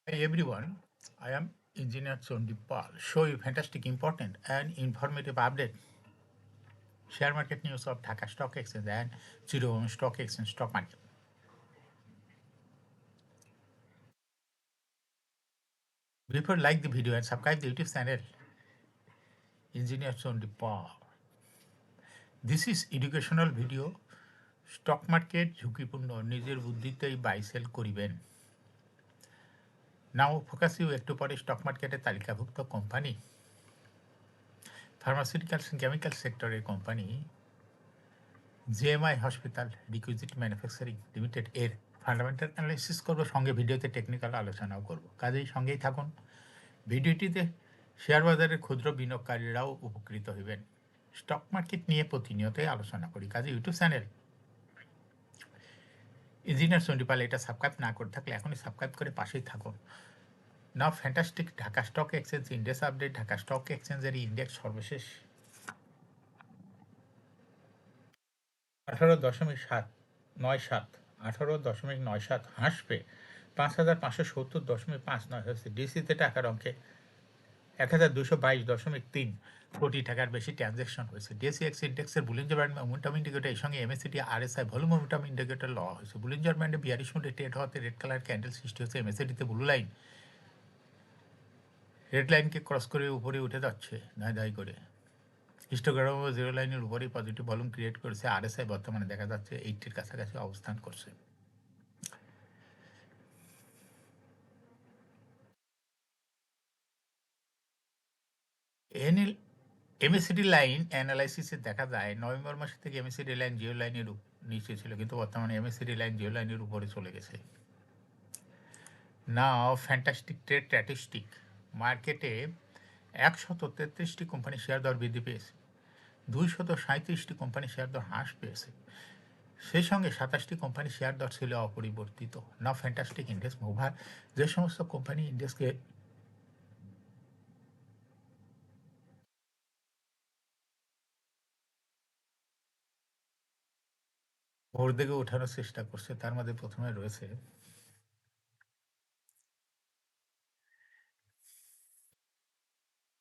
Hi everyone, I am Engineer Sondipal. Show you fantastic, important and informative update. Share market news of Dhaka Stock Exchange and Chittagong Stock Exchange stock market. Before like the video and subscribe the YouTube channel, Engineer Sondipal. This is educational video. Stock market ঝুঁকিপূর্ণ নিজের বুদ্ধিতেই buy sell করিবেন। নাও focus you একটু পরে stock মার্কেটে তালিকাভুক্ত company pharmaceuticals and chemical সেক্টরের company JMI hospital requisite manufacturing limited এর fundamental analysis করব, সঙ্গে ভিডিওতে টেকনিক্যাল আলোচনাও করব। কাজেই সঙ্গেই থাকুন। ভিডিওটিতে শেয়ার বাজারের ক্ষুদ্র বিনিয়োগকারীরাও উপকৃত হইবেন। স্টক মার্কেট নিয়ে প্রতিনিয়তই আলোচনা করি, কাজে ইউটিউব চ্যানেল ইঞ্জিনিয়ার সন্ডিপাল এটা সাবস্ক্রাইব না করে থাকলে এখনই সাবস্ক্রাইব করে পাশেই থাকুন। Now fantastic Dhaka stock exchange index update. Dhaka stock এক্সচেঞ্জের ইন্ডেক্স সর্বশেষ 18.97 18.97 হ্রাস পেয়ে 5,570.59 হয়েছে। ডিসিতে টাকার অঙ্কে 1,222.3 কোটি টাকার বেশি ট্রানজ্যাকশন হয়েছে। ডিএসইএক্স ইন্ডেক্সের বুলিঞ্জার ব্যান্ড মোমেন্টাম ইন্ডিকেটর এর সঙ্গে MSCD RSI volume momentum indicator লওয়া হয়েছে। বুলিঞ্জার ব্যান্ডে 42 মিনিটে ট্রেড হওয়াতে রেড কালার ক্যান্ডেল সৃষ্টি হচ্ছে। এমএসসিডিতে ব্লু লাইন রেড লাইনকে ক্রস করে উপরে উঠে যাচ্ছে ধাই ধাই করে। হিস্টোগ্রাম ও জিরো লাইনের উপরেই পজিটিভ ভলিউম ক্রিয়েট করেছে। আরএসআই বর্তমানে দেখা যাচ্ছে 80-র কাছাকাছি অবস্থান করছে। এমএসিডি লাইন অ্যানালাইসিসে দেখা যায় নভেম্বর মাস থেকে এমএসিডি লাইন জিও লাইনের নিচে ছিল, কিন্তু বর্তমানে এমএসিডি লাইন জিও লাইনের উপরে চলে গেছে। নাও ফ্যান্টাস্টিক ট্রেড স্ট্যাটিস্টিক। মার্কেটে 133টি কোম্পানি শেয়ার দর বৃদ্ধি পেয়েছে, 237টি কোম্পানি শেয়ার দর হ্রাস পেয়েছে, সেই সঙ্গে 27টি কোম্পানি শেয়ার দর ছিল অপরিবর্তিত। নাও ফ্যান্টাস্টিক ইন্ডেক্স মুভার। যে সমস্ত কোম্পানি ইন্ডেক্সকে ভোর দিকে ওঠানোর চেষ্টা করছে, তার মধ্যে প্রথমে রয়েছে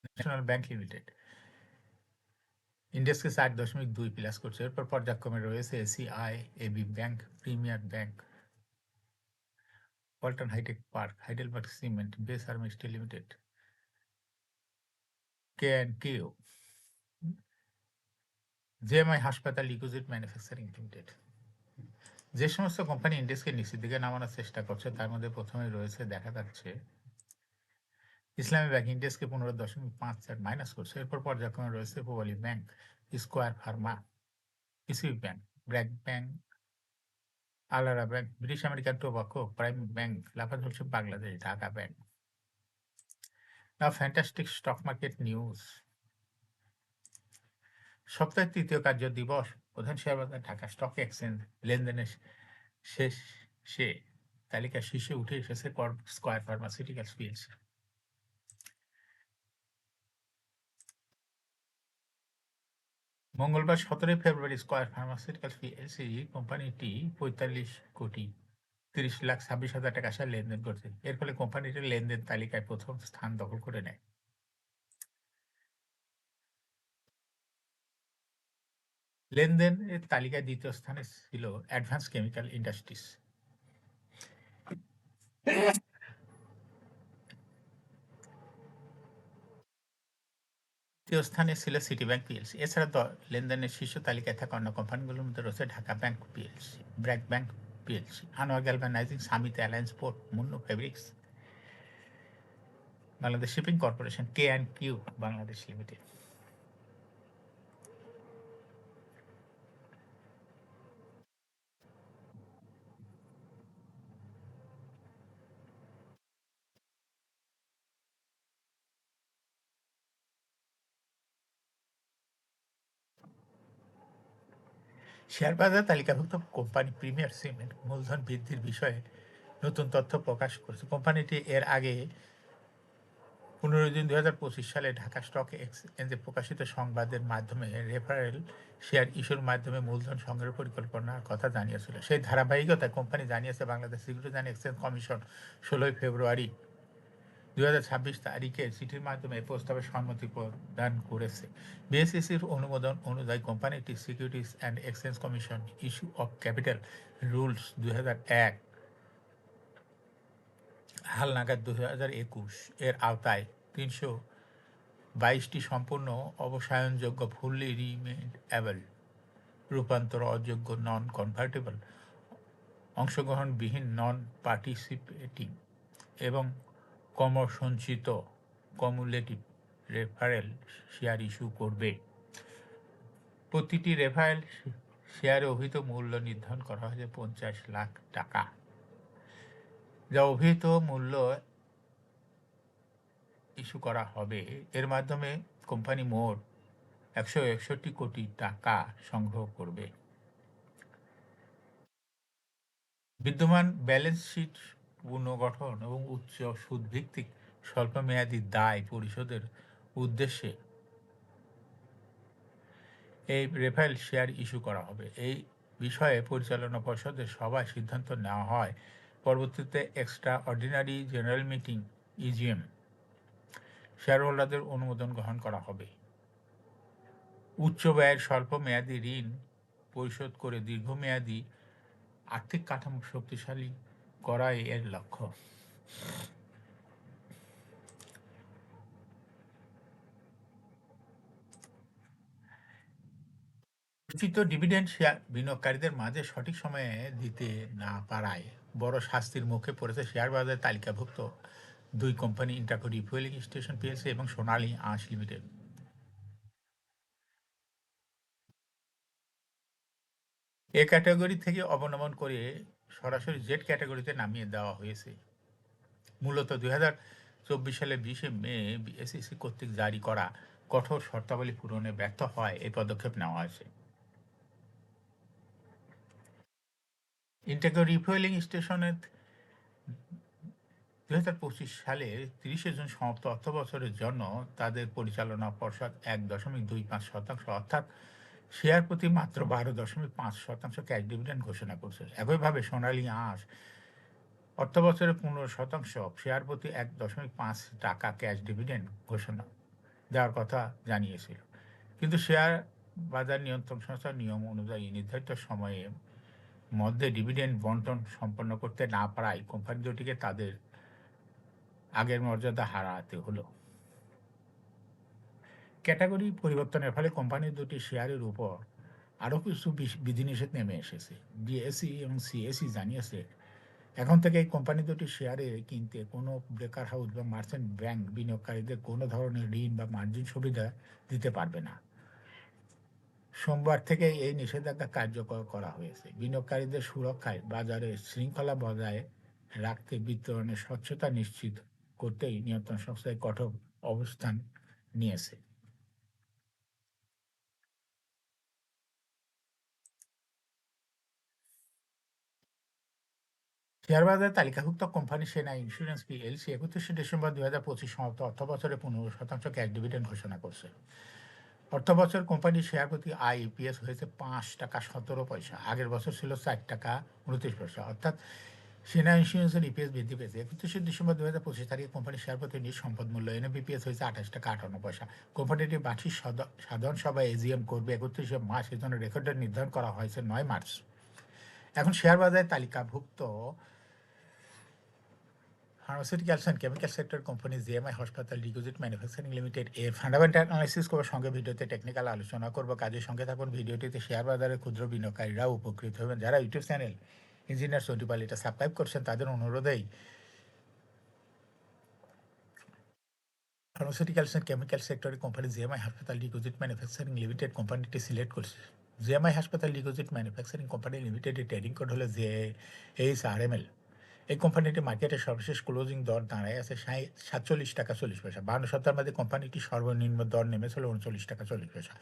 ন্যাশনাল ব্যাংক লিমিটেড। ইন্ডেক্সকে 4.2 প্লাস করছে। এরপর পর্যায়ক্রমে রয়েছে ACI, AB bank, premier bank, Walton hi-tech park, Heidelberg cement, BSRM steel limited, K and Q, JMI হাসপাতাল লিকুইড ম্যানুফ্যাকচারিং লিমিটেড। যে সমস্ত কোম্পানি ইন্ডেক্সকে নিচের দিকে নামানোর চেষ্টা করছে তার মধ্যে প্রথমে রয়েছে দেখা যাচ্ছে ইসলামী ব্যাংক। ইন্ডেক্সকে 15.54 মাইনাস করছে। এরপর পর্যায়ক্রমে রয়েছে Pubali bank, Square Pharma, ECB bank, BRAC bank, Alara bank, British American Tobacco, Prime bank, লাফাজল Bangladesh, Dhaka bank. Now fantastic stock market news. সপ্তাহের তৃতীয় কার্য দিবস প্রধান শেয়ার বাজার ঢাকা স্টক এক্সচেঞ্জ লেনদেনের শেষে তালিকা শীর্ষে উঠে এসেছে স্কয়ার ফার্মাসিউটিক্যালস পিএলসি। মঙ্গলবার 17 ফেব্রুয়ারি স্কয়ার ফার্মাসিউটিক্যালস পিএলসি কোম্পানিটি 45,30,26,000 টাকা শেয়ার লেনদেন করছে। এর ফলে কোম্পানিটির লেনদেন তালিকায় প্রথম স্থান দখল করে নেয়। লেনদেনের তালিকায় দ্বিতীয় স্থানে ছিল অ্যাডভান্স কেমিক্যাল ইন্ডাস্ট্রিজ। তৃতীয় স্থানে ছিল সিটি ব্যাংক পিএলসি। এছাড়া লেনদেনের শীর্ষ তালিকায় থাকা অন্য কোম্পানিগুলোর মধ্যে রয়েছে Dhaka bank PLC, BRAC bank PLC, Anwar galvanising, Summit alliance port, Munnu fabrics, Bangladesh shipping corporation, K and Q Bangladesh limited. Share বাজার তালিকাভুক্ত কোম্পানি প্রিমিয়ার সিমেন্ট মূলধন বৃদ্ধির বিষয়ে নতুন তথ্য প্রকাশ করেছে। কোম্পানিটি এর আগে 15 জুন 2025 সালে ঢাকা স্টক এক্সচেঞ্জে প্রকাশিত সংবাদের মাধ্যমে রেফারেল শেয়ার ইস্যুর মাধ্যমে মূলধন সংগ্রহের পরিকল্পনার কথা জানিয়েছিল। সেই ধারাবাহিকতায় কোম্পানি জানিয়েছে Bangladesh securities and exchange commission 16 ফেব্রুয়ারি 2026 তারিখে চিঠির মাধ্যমে এই প্রস্তাবে সম্মতি প্রদান করেছে। বিএসইসির অনুমোদন অনুযায়ী কোম্পানিটি securities and exchange commission issue of capital rules 2001 হালনাগাদ 2021 এর আওতায় 322টি সম্পূর্ণ অবসায়নযোগ্য ফুললি রিমেডেবল রূপান্তর অযোগ্য নন কনভার্টেবল অংশগ্রহণবিহীন নন পার্টিসিপেটিং এবং সঞ্চিত কমুলেটিভ রেফারেল শেয়ার ইস্যু করবে। প্রতিটি রেফারেল শেয়ারে অভিহিত মূল্য নির্ধারণ করা হয়েছে 50 লাখ টাকা, যা অভিহিত মূল্য ইস্যু করা হবে। এর মাধ্যমে কোম্পানি মোট 161 কোটি টাকা সংগ্রহ করবে। বিদ্যমান ব্যালেন্স শিট পুনর্গঠন এবং উচ্চ সুদভিত্তিক স্বল্পমেয়াদী দায় পরিশোধের উদ্দেশ্যে এই রেফারেল শেয়ার ইস্যু করা হবে। এই বিষয়ে পরিচালনা পর্ষদের সভায় সিদ্ধান্ত নেওয়া হয়। পরবর্তীতে extra ordinary general meeting EGM share হোল্ডারদের অনুমোদন গ্রহণ করা হবে। উচ্চ ব্যয়ের স্বল্প মেয়াদী ঋণ পরিশোধ করে দীর্ঘমেয়াদী আর্থিক কাঠামো শক্তিশালী করাই এর লক্ষ্য। উচিত ডিভিডেন্ড শেয়ার বিনিয়োগকারীদের মাঝে সঠিক সময়ে দিতে না পারায় বড় শাস্তির মুখে পড়েছে শেয়ার বাজারে তালিকাভুক্ত দুই কোম্পানি, ইন্টারকো রিফুয়েলিং স্টেশন পিএলসি এবং সোনালী আঁশ লিমিটেড। এ ক্যাটাগরি থেকে অবনমন করে সরাসরি জেড ক্যাটাগরিতে নামিয়ে দেওয়া হয়েছে। মূলত 2024 সালের 20 মে বিএসইসি কর্তৃক জারি করা কঠোর শর্তাবলী পূরণে ব্যর্থ হয় এই পদক্ষেপ নেওয়া হয়েছে। ইন্টারকো রিফুয়েলিং স্টেশনের 2025 সালে 30 জুন সমাপ্ত অর্থবছরের জন্য তাদের পরিচালনা পর্ষদ 1.25% অর্থাৎ শেয়ার প্রতি মাত্র 12.5% ক্যাশ ডিভিডেন্ড ঘোষণা করছে। একইভাবে সোনালী আঁশ অর্থবছরে 15% শেয়ার প্রতি 1.5 টাকা ক্যাশ ডিভিডেন্ড ঘোষণা দেওয়ার কথা জানিয়েছিল, কিন্তু শেয়ার বাজার নিয়ন্ত্রণ সংস্থার নিয়ম অনুযায়ী নির্ধারিত সময়ের মধ্যে ডিভিডেন্ড বন্টন সম্পন্ন করতে না পারায় কোম্পানি দুটিকে তাদের আগের মর্যাদা হারাতে হলো। ক্যাটাগরি পরিবর্তনের ফলে কোম্পানি দুটি শেয়ারের উপর আরও কিছু বিধিনিষেধ নেমে এসেছে। বিএসই এবং সিএসই জানিয়েছে এখন থেকে এই কোম্পানি দুটি শেয়ারে কিনতে কোনো ব্রোকার হাউস বা মার্চেন্ট ব্যাংক বিনিয়োগকারীদের কোনো ধরনের ঋণ বা মার্জিন সুবিধা দিতে পারবে না। সোমবার থেকে এই নিষেধাজ্ঞা কার্যকর করা হয়েছে। বিনিয়োগকারীদের সুরক্ষায় বাজারে শৃঙ্খলা বজায় রাখতে বিতরণের স্বচ্ছতা নিশ্চিত করতেই নিয়ন্ত্রণ সংস্থায় কঠোর অবস্থান নিয়েছে। শেয়ার বাজারে তালিকাভুক্ত কোম্পানি সেনা ইন্স্যুরেন্স পিএলসি 31 ডিসেম্বর 2025 সমাপ্ত অর্থবছরে 15% ক্যাশ ডিভিডেন্ড ঘোষণা করছে। অর্থবছর কোম্পানির শেয়ার প্রতি ইপিএস হয়েছে 5 টাকা 17 পয়সা, আগের বছর ছিল 4 টাকা 29 পয়সা, অর্থাৎ সেনা ইন্স্যুরেন্সের ইপিএস বৃদ্ধি পেয়েছে। 31 ডিসেম্বর 2025 তারিখে কোম্পানির শেয়ার প্রতি নিজ সম্পদ মূল্য এনএবিপিএস হয়েছে 28 টাকা 58 পয়সা। কোম্পানিটি বার্ষিক সাধারণ সভায় এজিএম করবে 31 মার্চ, এর জন্য রেকর্ড ডেট নির্ধারণ করা হয়েছে 9 মার্চ। এখন শেয়ার বাজারে তালিকাভুক্ত pharmaceuticals and chemical sector company GMI হাসপাতাল ডিপোজিট ম্যানুফ্যাকচারিং লিমিটেড এর ফান্ডামেন্টাল অ্যানালাইসিস করার সঙ্গে ভিডিওতে টেকনিক্যাল আলোচনা করব। কাজের সঙ্গে থাকুন। ভিডিওটিতে শেয়ার বাজারের ক্ষুদ্র বিনিয়োগকারীরাও উপকৃত হবেন। যারা ইউটিউব চ্যানেল ইঞ্জিনিয়ার সন্টিপাল এটা সাবস্ক্রাইব করছেন তাদের অনুরোধেই ফার্মাসিউটিক্যালস অ্যান্ড কেমিক্যাল সেক্টরের কোম্পানি জিএমআই হাসপাতাল ডিপোজিট ম্যানুফ্যাকচারিং লিমিটেড কোম্পানিটি সিলেক্ট করছে। জিএমআই হাসপাতাল ডিপোজিট ম্যানুফ্যাকচারিং কোম্পানি লিমিটেডের ট্রেডিং কোড হলো JHRML। এই কোম্পানিটি মার্কেটের সর্বশেষ ক্লোজিং দর দাঁড়ায় আছে 47 টাকা 40 পয়সা। 52 সপ্তাহের মধ্যে কোম্পানিটি সর্বনিম্ন দর নেমেছিল 39 টাকা 40 পয়সা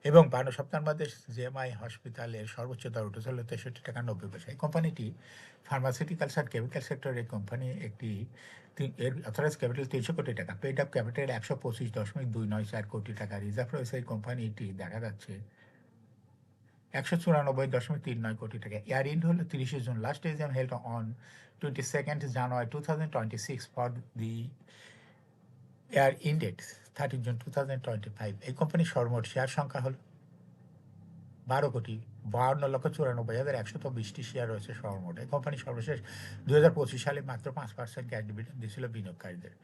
এবং 52 সপ্তাহের মধ্যে জিএমআই হসপিটালের সর্বোচ্চ দর উঠেছিল 63 টাকা 90 পয়সা। এই কোম্পানিটি ফার্মাসিউটিক্যালস অ্যান্ড কেমিক্যাল সেক্টরের কোম্পানি একটি এর অথরাইজ ক্যাপিটাল 300 কোটি টাকা, পেড আপ ক্যাপিটাল 125.294 কোটি টাকা, রিজার্ভ রয়েছে এই কোম্পানিটি দেখা যাচ্ছে 194.39 কোটি টাকা। এয়ার ইন্ড হলো 30 June. Last exam held on 22nd January 2026 for the air index 30 June 2025 এই কোম্পানির সর্বমোট শেয়ার সংখ্যা হল 12,52,94,120টি শেয়ার রয়েছে সর্বমোট। এই কোম্পানি সর্বশেষ 2025 সালে মাত্র 5% ক্যাশ ডিভিডেন্ড দিয়েছিল বিনিয়োগকারীদের।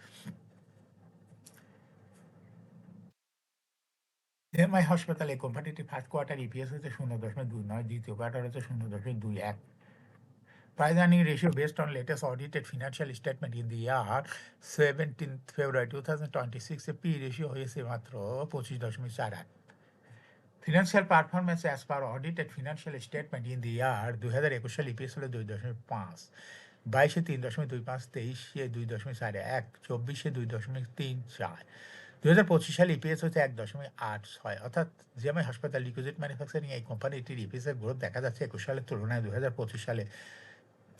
এমআই হাসপাতাল এই কোম্পানিটি ফার্স্ট কোয়ার্টার ইপিএস হচ্ছে 0.29, দ্বিতীয় কোয়ার্টার হচ্ছে 0.21। Price earning ratio based on latest audited financial statement in the year 17th February 2026 A P ratio হয়েছে মাত্র 25.48। Financial performance as per audited financial statement in the year 2021 সালে EPS হলো 2.5, 22-এ 3.25, 23-এ 2.41, 24-এ 2.34। 2025 সালে EPS হচ্ছে 1.86। অর্থাৎ জিএমআই হাসপাতাল liquid manufacturing এই কোম্পানিটির ইপিএস এর গ্রোথ দেখা যাচ্ছে 21 সালের তুলনায় 2025 সালে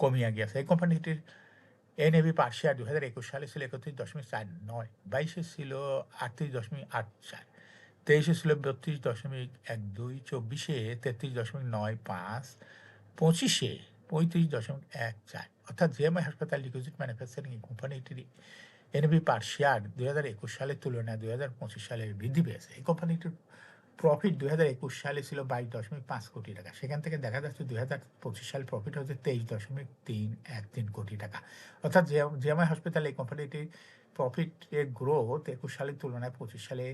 কমিয়ে গিয়েছে। এই কোম্পানিটির এনএভি পার শেয়ার 2021 সালে ছিল 31.49, 22-এ ছিল 38.84, 23-এ ছিল 32.12, 24-এ 33.95, 25-এ 35.14। অর্থাৎ জিএমআই হাসপাতাল লিকুইড ম্যানুফ্যাকচারিং এই কোম্পানিটির এনএভি পার শেয়ার 2021 সালের তুলনায় 2025 সালে বৃদ্ধি পেয়েছে। এই কোম্পানিটির প্রফিট 2021 সালে ছিল 22.5 কোটি টাকা, সেখান থেকে দেখা যাচ্ছে 2025 সালে প্রফিট হচ্ছে 23.313 কোটি টাকা। অর্থাৎ জিএমআই হসপিটাল এই কোম্পানিটির প্রফিটের গ্রোথ 21 সালের তুলনায় 25 সালে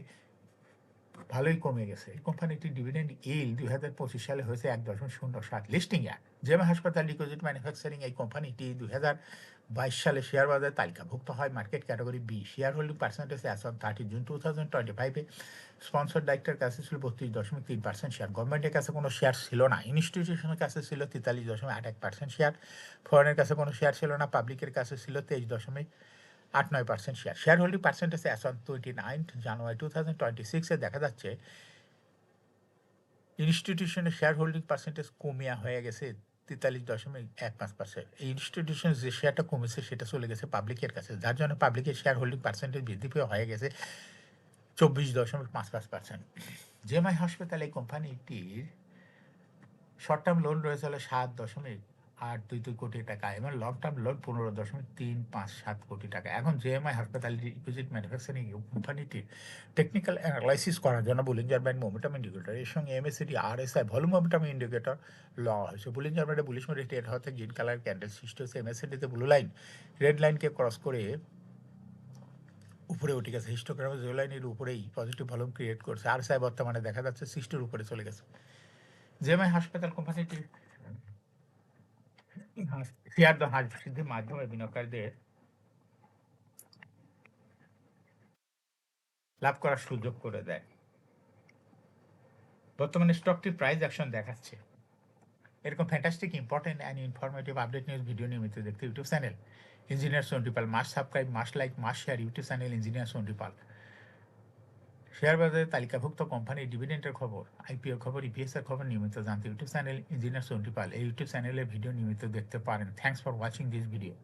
ভালোই কমে গেছে। এই কোম্পানিটির ডিভিডেন্ড ইল্ড 2025 সালে হয়েছে 1.07। লিস্টিং ইয়ার জিএমআই হাসপাতাল লিকুইড ম্যানুফ্যাকচারিং এই কোম্পানিটি 2022 সালে শেয়ার বাজারে তালিকাভুক্ত হয় market category B. Share holding percentage as on 30 June 2025-এ স্পন্সর ডাইরেক্টর কাছে ছিল 32.3% শেয়ার, গভর্নমেন্টের কাছে কোনো শেয়ার ছিল না, ইনস্টিটিউশনের কাছে ছিল 43.81% শেয়ার, ফরেনের কাছে কোনো শেয়ার ছিল না, পাবলিকের কাছে ছিল 23.89% share. Share holding percentage as on 29 জানুয়ারি 2026-এ দেখা যাচ্ছে ইনস্টিটিউশনের শেয়ার হোল্ডিং পার্সেন্টেজ কমিয়া হয়ে গেছে 43.15%। এই ইনস্টিটিউশন যে শেয়ারটা কমেছে সেটা চলে গেছে পাবলিকের কাছে, যার জন্য পাবলিকের শেয়ার হোল্ডিং পার্সেন্টেজ বৃদ্ধি পেয়ে হয়ে গেছে 24.55%। জিএমআই হাসপাতাল এই কোম্পানিটির শর্ট টার্ম লোন রয়েছে হলো 7.822 কোটি টাকা এবং লং টার্ম লোন 15.357 কোটি টাকা। এখন জিএমআই হাসপাতাল ডিপোজিট ম্যানুফ্যাকচারিং কোম্পানিটির টেকনিক্যাল অ্যানালাইসিস করার জন্য বুলিঞ্জার ব্যান্ড মোমেন্টাম ইন্ডিকেটর এর সঙ্গে MACD RSI volume momentum indicator লওয়া হয়েছে। বুলিঞ্জার ব্যান্ডে বুলিশ মোডে টেড হতে গ্রিন কালার ক্যান্ডেল সৃষ্টি হচ্ছে, এমএসিডিতে ব্লু লাইন রেড লাইনকে ক্রস করে উপরে উঠে গেছে, হিস্টোগ্রামে যে লাইনের উপরেই পজিটিভ ভলিউম ক্রিয়েট করছে। আরএসআই বর্তমানে দেখা যাচ্ছে 60-এর উপরে চলে গেছে। জিএমআই হাসপাতাল কোম্পানিটির শেয়ার দর হ্রাস বৃদ্ধির মাধ্যমে বিনিয়োগকারীদের লাভ করার সুযোগ করে দেয়। বর্তমানে স্টকটির প্রাইস অ্যাকশন দেখাচ্ছে। এরকম fantastic important and informative update news video নিয়মিত দেখতে YouTube channel engineer Sontipal must subscribe, must like, must share YouTube channel engineer Sontipal. Share বাজারে তালিকাভুক্ত কোম্পানির ডিভিডেন্ডের খবর, আইপিও খবর, ইপিএস এর খবর নিয়মিত জানতে ইউটিউব চ্যানেল ইঞ্জিনিয়ার সোনটিপাল এই ইউটিউব চ্যানেলে ভিডিও নিয়মিত দেখতে পারেন। Thanks for watching this video.